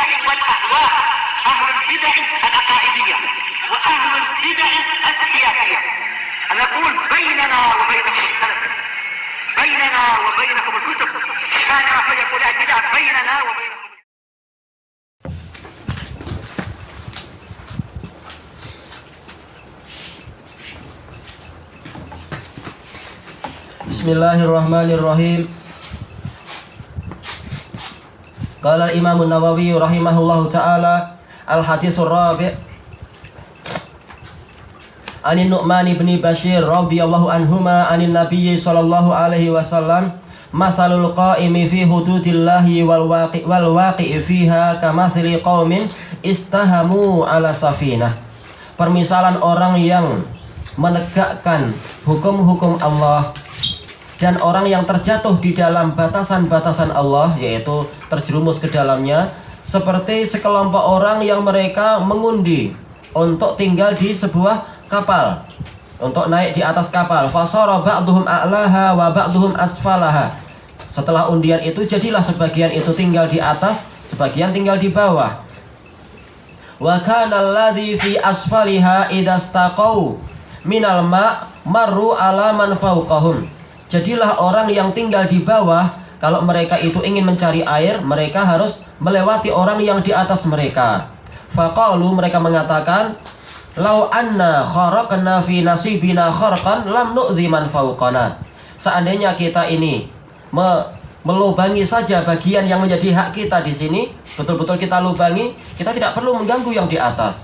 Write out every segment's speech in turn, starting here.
البدع والأهواء، أهل البدع العقائدية وأهل البدع السياسية. نقول بيننا وبينكم السلف، بيننا وبينكم الكتب، كان فيقول البدع بيننا وبينكم. Bismillahirrahmanirrahim. Qala Imam Nawawi rahimahullahu ta'ala al-hadithur rabi' Anin Nu'man ibn Bashir radhiyallahu anhuma anin Nabiy sallallahu alaihi wasallam mathalul qa'imi fi hududillahi wal waqi'i fiha kamathali qaumin istahamu ala safinah. Permisalan orang yang menegakkan hukum-hukum Allah dan orang yang terjatuh di dalam batasan-batasan Allah, yaitu terjerumus ke dalamnya, seperti sekelompok orang yang mereka mengundi untuk tinggal di sebuah kapal, untuk naik di atas kapal. Fasara ba'duhum a'laha wa ba'duhum asfalaha. Setelah undian itu, jadilah sebagian itu tinggal di atas, sebagian tinggal di bawah. Wa kana alladhi fi asfaliha idastaqau minal ma' marru ala man fawqahum. Jadilah orang yang tinggal di bawah, kalau mereka itu ingin mencari air, mereka harus melewati orang yang di atas mereka. Faqalu, mereka mengatakan, lau anna kharaqna fi nasibina kharqan lam nu'dhi man fawqana. Seandainya kita ini melubangi saja bagian yang menjadi hak kita di sini, betul-betul kita lubangi, kita tidak perlu mengganggu yang di atas.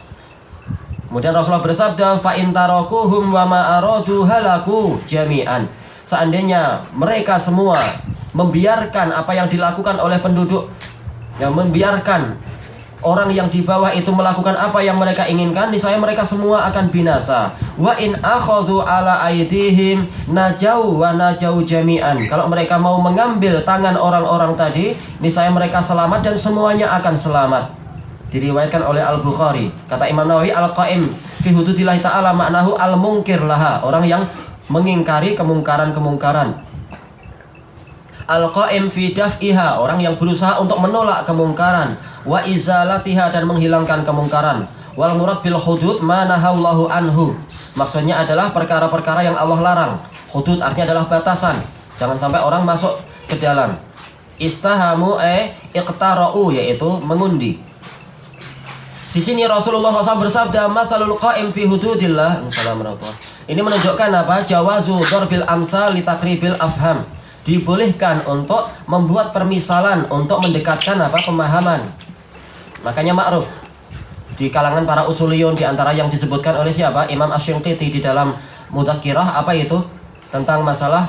Kemudian Rasulullah bersabda, fa in tarakuhum wa ma aradu halaku jami'an. Seandainya mereka semua membiarkan apa yang dilakukan oleh penduduk, yang membiarkan orang yang di bawah itu melakukan apa yang mereka inginkan, niscaya mereka semua akan binasa. Wa in akhadhu ala aydihim najau wa najau jami'an. Kalau mereka mau mengambil tangan orang-orang tadi, niscaya mereka selamat dan semuanya akan selamat. Diriwayatkan oleh Al-Bukhari. Kata Imam Nawawi, al-qa'im fi hududillahi ta'ala maknahu al-munkir laha, orang yang mengingkari kemungkaran-kemungkaran. Al-qa'im fi daf'iha, orang yang berusaha untuk menolak kemungkaran. Wa izalatiha, dan menghilangkan kemungkaran. Wal murad bil hudud ma nahallahu anhu, maksudnya adalah perkara-perkara yang Allah larang. Hudud artinya adalah batasan, jangan sampai orang masuk ke dalam. Istahamu iqtara'u, yaitu mengundi. Di sini Rasulullah SAW bersabda, matsalul qa'im fi hududillah. Ini menunjukkan apa? Jawazu darbil amsal li taqribil afham. Dibolehkan untuk membuat permisalan untuk mendekatkan apa? Pemahaman. Makanya ma'ruf di kalangan para usuliyun, di antara yang disebutkan oleh siapa? Imam Asy-Syanqiti di dalam Mudzakkirah, apa itu? Tentang masalah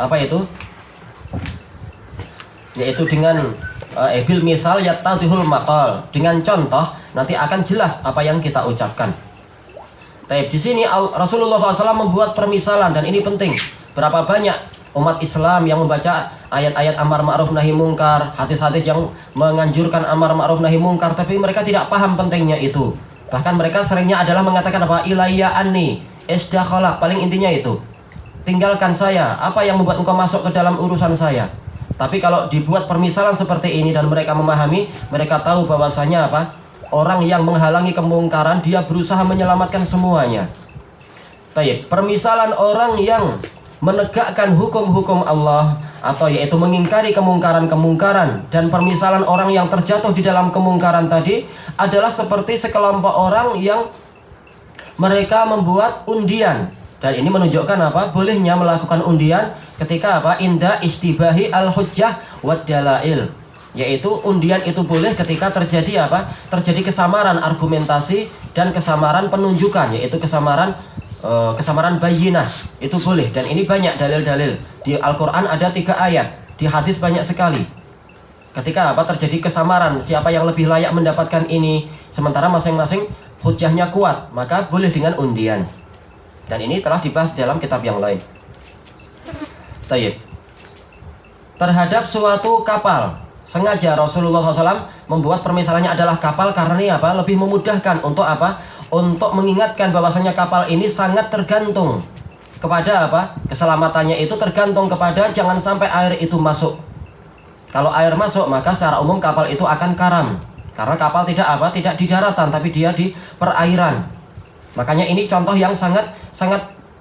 apa itu? Yaitu dengan bil misal yattadhul maqal, dengan contoh nanti akan jelas apa yang kita ucapkan. Tapi di sini Rasulullah SAW membuat permisalan, dan ini penting. Berapa banyak umat Islam yang membaca ayat-ayat amar ma'ruf nahi mungkar, hadis-hadis yang menganjurkan amar ma'ruf nahi mungkar, tapi mereka tidak paham pentingnya itu. Bahkan mereka seringnya adalah mengatakan apa? Ilayya anni isdakhala, paling intinya itu, tinggalkan saya, apa yang membuat engkau masuk ke dalam urusan saya. Tapi kalau dibuat permisalan seperti ini dan mereka memahami, mereka tahu bahwasanya apa? Orang yang menghalangi kemungkaran, dia berusaha menyelamatkan semuanya. Baik, permisalan orang yang menegakkan hukum-hukum Allah, atau yaitu mengingkari kemungkaran-kemungkaran, dan permisalan orang yang terjatuh di dalam kemungkaran tadi adalah seperti sekelompok orang yang mereka membuat undian. Dan ini menunjukkan apa? Bolehnya melakukan undian ketika apa? Inda istibahi al-hujjah wad dalail. Yaitu undian itu boleh ketika terjadi apa? Terjadi kesamaran argumentasi dan kesamaran penunjukan, yaitu kesamaran bayyinah. Itu boleh, dan ini banyak dalil-dalil. Di Al-Qur'an ada 3 ayat, di hadis banyak sekali. Ketika apa? Terjadi kesamaran, siapa yang lebih layak mendapatkan ini, sementara masing-masing hujjahnya kuat, maka boleh dengan undian. Dan ini telah dibahas dalam kitab yang lain. Tayyib. Terhadap suatu kapal, sengaja Rasulullah SAW membuat permisalannya adalah kapal, karena ini apa? Lebih memudahkan untuk apa? Untuk mengingatkan bahwasanya kapal ini sangat tergantung kepada apa? Keselamatannya itu tergantung kepada jangan sampai air itu masuk. Kalau air masuk, maka secara umum kapal itu akan karam. Karena kapal tidak di daratan, tapi dia di perairan. Makanya ini contoh yang sangat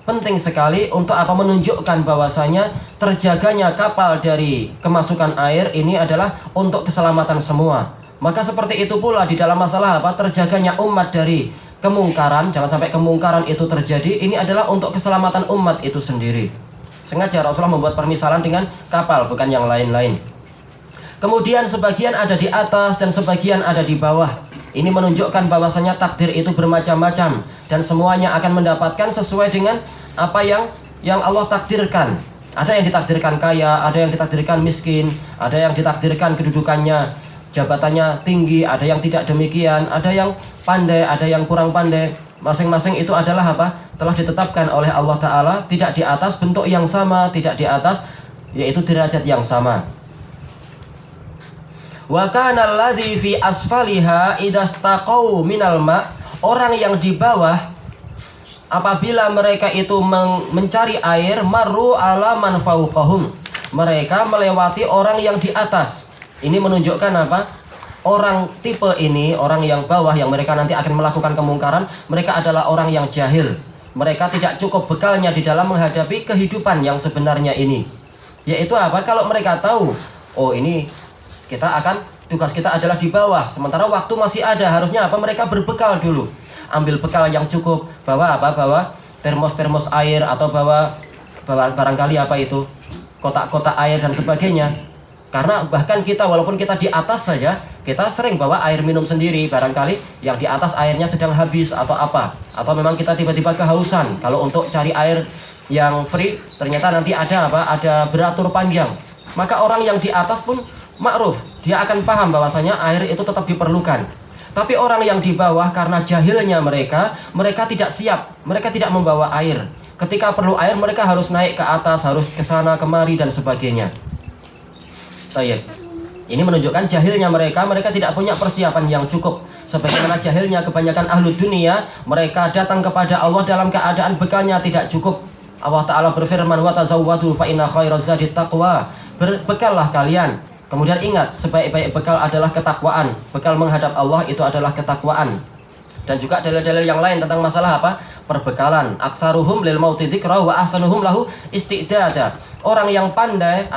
penting sekali untuk menunjukkan bahwasanya terjaganya kapal dari kemasukan air ini adalah untuk keselamatan semua. Maka seperti itu pula di dalam masalah terjaganya umat dari kemungkaran, jangan sampai kemungkaran itu terjadi, ini adalah untuk keselamatan umat itu sendiri. Sengaja Rasulullah membuat permisalan dengan kapal, bukan yang lain-lain. Kemudian sebagian ada di atas dan sebagian ada di bawah. Ini menunjukkan bahwasanya takdir itu bermacam-macam dan semuanya akan mendapatkan sesuai dengan apa yang Allah takdirkan. Ada yang ditakdirkan kaya, ada yang ditakdirkan miskin, ada yang ditakdirkan kedudukannya, jabatannya tinggi, ada yang tidak demikian, ada yang pandai, ada yang kurang pandai. Masing-masing itu adalah telah ditetapkan oleh Allah Ta'ala, tidak di atas bentuk yang sama, tidak di atas yaitu derajat yang sama. Wa kana alladhi fi asfaliha idastaqau minal ma', orang yang di bawah apabila mereka itu mencari air, marru ala man fawqahum, mereka melewati orang yang di atas. Ini menunjukkan orang tipe ini, orang yang bawah yang mereka nanti akan melakukan kemungkaran, mereka adalah orang yang jahil. Mereka tidak cukup bekalnya di dalam menghadapi kehidupan yang sebenarnya ini. Yaitu kalau mereka tahu, oh ini tugas kita adalah di bawah, sementara waktu masih ada, harusnya mereka berbekal dulu. Ambil bekal yang cukup, bawa termos air, atau bawa barangkali kotak-kotak air dan sebagainya. Karena bahkan kita, walaupun kita di atas saja, kita sering bawa air minum sendiri, barangkali yang di atas airnya sedang habis atau atau memang kita tiba-tiba kehausan. Kalau untuk cari air yang free, ternyata nanti ada beratur panjang. Maka orang yang di atas pun ma'ruf, dia akan paham bahwasanya air itu tetap diperlukan. Tapi orang yang di bawah, karena jahilnya mereka tidak siap, mereka tidak membawa air. Ketika perlu air, mereka harus naik ke atas, harus ke sana kemari dan sebagainya. Baik. Ini menunjukkan jahilnya mereka tidak punya persiapan yang cukup. Sebagaimana jahilnya kebanyakan ahlu dunia, mereka datang kepada Allah dalam keadaan bekalnya tidak cukup. Allah Ta'ala berfirman, wa tazawwadu fa inna khairaz zadi taqwa. Berbekallah kalian. Kemudian ingat, sebaik-baik bekal adalah ketakwaan. Bekal menghadap Allah itu adalah ketakwaan. Dan juga dalil-dalil yang lain tentang masalah perbekalan. Aksaruhum lil mauti dzikra wa ahsanuhum lahu istidada. Orang yang paling pandai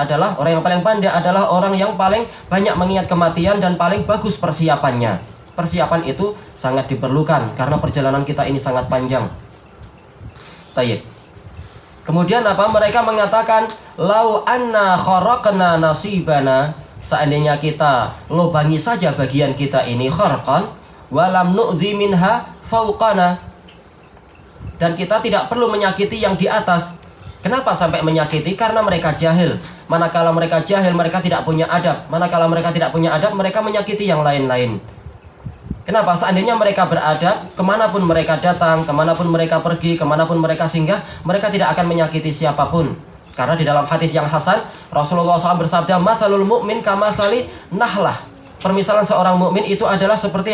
adalah orang yang paling banyak mengingat kematian dan paling bagus persiapannya. Persiapan itu sangat diperlukan karena perjalanan kita ini sangat panjang. Tayyib. Kemudian mereka mengatakan, lau anna kharaqna nasibana, seandainya kita lobangi saja bagian kita ini kharqan, walam nu'dhi minha fauqana, dan kita tidak perlu menyakiti yang di atas. Kenapa sampai menyakiti? Karena mereka jahil. Manakala mereka jahil, mereka tidak punya adab. Manakala mereka tidak punya adab, mereka menyakiti yang lain-lain. Kenapa? Seandainya mereka beradab, kemanapun mereka datang, kemanapun mereka pergi, kemanapun mereka singgah, mereka tidak akan menyakiti siapapun. Karena di dalam hadis yang hasan, Rasulullah SAW bersabda, mathalul mu'min kamathali nahlah. Permisalan seorang mukmin itu adalah seperti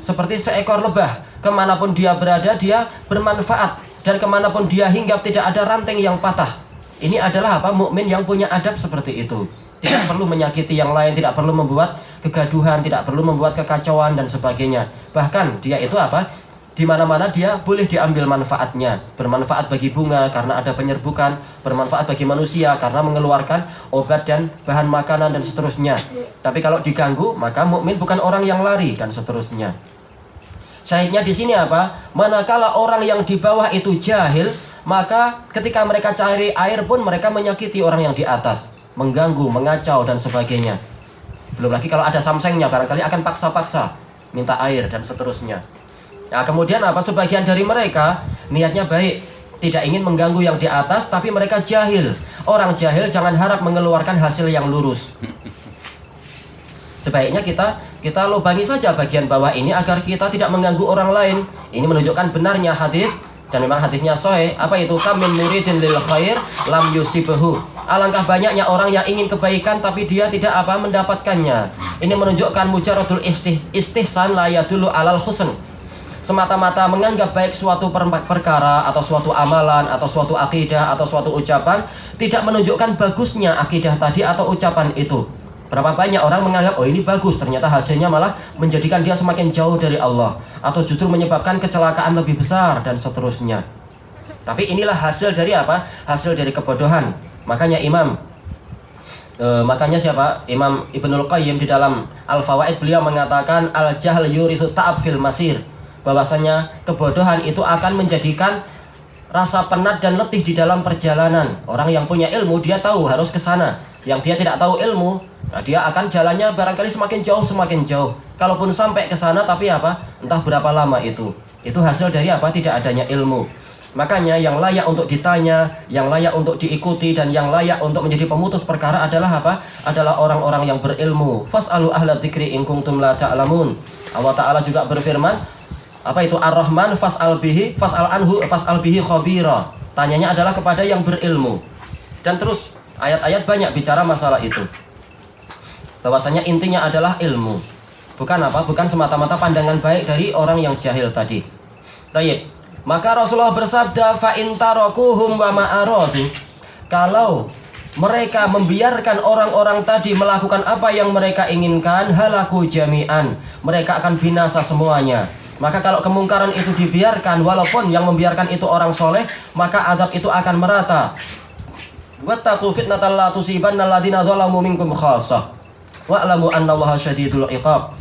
Seperti seekor lebah. Kemanapun dia berada, dia bermanfaat. Dan kemanapun dia hinggap, tidak ada ranting yang patah. Ini adalah mukmin yang punya adab seperti itu. Tidak perlu menyakiti yang lain, tidak perlu membuat kegaduhan, tidak perlu membuat kekacauan dan sebagainya. Bahkan dia itu di mana-mana dia boleh diambil manfaatnya. Bermanfaat bagi bunga karena ada penyerbukan, bermanfaat bagi manusia karena mengeluarkan obat dan bahan makanan dan seterusnya. Tapi kalau diganggu, maka mukmin bukan orang yang lari dan seterusnya. Syahidnya di sini manakala orang yang di bawah itu jahil, maka ketika mereka cari air pun mereka menyakiti orang yang di atas, mengganggu, mengacau dan sebagainya. Belum lagi kalau ada samsengnya, barangkali akan paksa-paksa minta air dan seterusnya. Nah, kemudian sebagian dari mereka niatnya baik, tidak ingin mengganggu yang di atas, tapi mereka jahil. Orang jahil jangan harap mengeluarkan hasil yang lurus. Sebaiknya kita lubangi saja bagian bawah ini agar kita tidak mengganggu orang lain. Ini menunjukkan benarnya hadis, dan memang hadisnya sahih. Kam min muridin lil khair lam yusibahu. Alangkah banyaknya orang yang ingin kebaikan tapi dia tidak mendapatkannya. Ini menunjukkan mujaradul istihsan la yadullu alal husn. Semata-mata menganggap baik suatu perkara atau suatu amalan atau suatu akidah atau suatu ucapan tidak menunjukkan bagusnya akidah tadi atau ucapan itu. Berapa banyak orang menganggap, oh ini bagus, ternyata hasilnya malah menjadikan dia semakin jauh dari Allah, atau justru menyebabkan kecelakaan lebih besar, dan seterusnya. Tapi inilah hasil dari apa? Hasil dari kebodohan. Makanya Imam Ibnul Qayyim di dalam Al-Fawaid beliau mengatakan al-jahl yurithu ta'ab fil masir, bahwasanya kebodohan itu akan menjadikan rasa penat dan letih di dalam perjalanan. Orang yang punya ilmu dia tahu harus ke sana. Yang dia tidak tahu ilmu, nah dia akan jalannya barangkali semakin jauh. Kalaupun sampai ke sana, tapi apa? Entah berapa lama itu. Itu hasil dari apa? Tidak adanya ilmu. Makanya yang layak untuk ditanya, yang layak untuk diikuti, dan yang layak untuk menjadi pemutus perkara adalah apa? Adalah orang-orang yang berilmu. Fas'alu ahla dzikri in kuntum la ta'lamun. Allah Ta'ala juga berfirman, apa itu? Ar-Rahman fas'al bihi khabira. Tanyanya adalah kepada yang berilmu. Dan terus ayat-ayat banyak bicara masalah itu. Bahwasanya intinya adalah ilmu. Bukan apa? Bukan semata-mata pandangan baik dari orang yang jahil tadi. Baik. Maka Rasulullah bersabda, fa in tarakuhum wa ma'aradu. Kalau mereka membiarkan orang-orang tadi melakukan apa yang mereka inginkan, halaku jami'an. Mereka akan binasa semuanya. Maka kalau kemungkaran itu dibiarkan, walaupun yang membiarkan itu orang soleh, maka azab itu akan merata. Wattaqu fitnatan la tusibanna alladziina dzalamu minkum khassah. Wa'lamu annallaha syadidul iqab.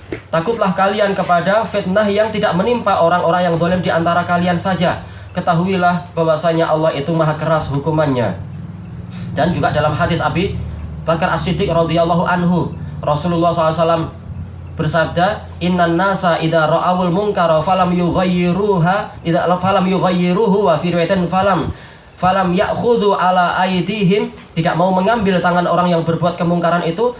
Takutlah kalian kepada fitnah yang tidak menimpa orang-orang yang zalim di antara kalian saja. Ketahuilah bahwasanya Allah itu maha keras hukumannya. Dan juga dalam hadis Abi Bakar As-Siddiq radhiyallahu anhu, Rasulullah SAW bersabda, innan nasa idza ra'awul munkara falam yughayyiruhu wa fi riwayatin falam ya'khudhu ala aydihim, tidak mau mengambil tangan orang yang berbuat kemungkaran itu,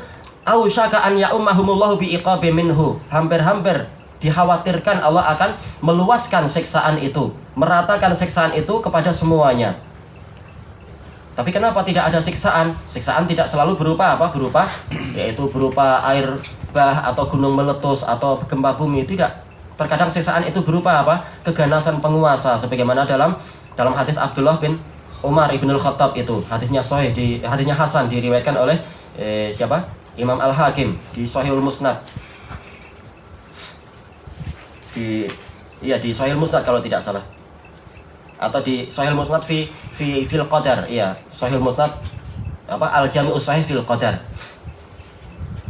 ausyaka an ya'ummahumullahu bi'iqabi minhu, hampir-hampir dikhawatirkan Allah akan meluaskan siksaan itu, meratakan siksaan itu kepada semuanya. Tapi kenapa tidak ada siksaan? Siksaan tidak selalu berupa apa? Berupa air bah atau gunung meletus atau gempa bumi, tidak. Terkadang siksaan itu berupa apa? Keganasan penguasa, sebagaimana dalam hadis Abdullah bin Umar ibn al-Khattab itu. Hadisnya Hasan, diriwayatkan oleh Imam Al-Hakim di Sahihul Musnad. Di Sahihul Musnad kalau tidak salah. Atau di Sahihul Musnad fil Qadar, Sahihul Musnad Al-Jami'us Sahih fil Qadar.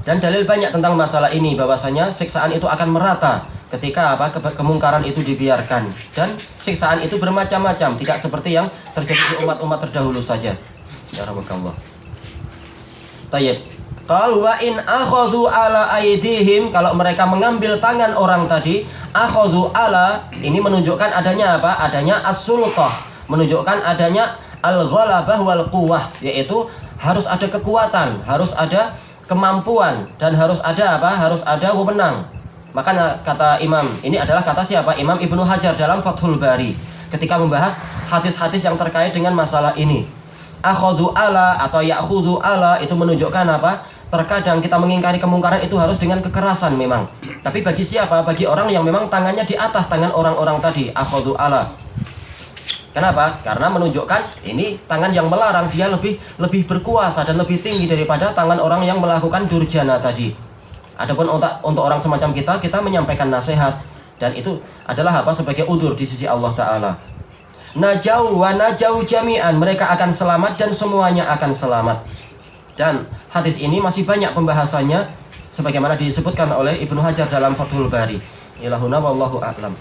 Dan dalil banyak tentang masalah ini, bahwasanya siksaan itu akan merata ketika kemungkaran itu dibiarkan. Dan siksaan itu bermacam-macam, tidak seperti yang terjadi di umat-umat terdahulu saja. Ya rahmatullah. Tayyib. Qalu wa in akhadhu ala aydihim, kalau mereka mengambil tangan orang tadi, akhadhu ala, ini menunjukkan adanya apa? Adanya as-sulqah, menunjukkan adanya al-ghalabah wal quwwah, yaitu harus ada kekuatan, harus ada kemampuan, dan harus ada apa? Harus ada wewenang. Makanya kata Imam, ini adalah kata siapa? Imam Ibnu Hajar dalam Fathul Bari ketika membahas hadis-hadis yang terkait dengan masalah ini. Akhadhu ala atau ya'khudhu ala itu menunjukkan apa? Terkadang kita mengingkari kemungkaran itu harus dengan kekerasan memang. Tapi bagi siapa? Bagi orang yang memang tangannya di atas tangan orang-orang tadi, akhadhu ala. Kenapa? Karena menunjukkan ini tangan yang melarang dia lebih berkuasa dan lebih tinggi daripada tangan orang yang melakukan durjana tadi. Adapun untuk orang semacam kita menyampaikan nasihat, dan itu adalah apa? Sebagai udzur di sisi Allah Ta'ala. Najau wa najau jami'an, mereka akan selamat dan semuanya akan selamat. Dan hadis ini masih banyak pembahasannya sebagaimana disebutkan oleh Ibnu Hajar dalam Fathul Bari. Ilahuna wallahu a'lam.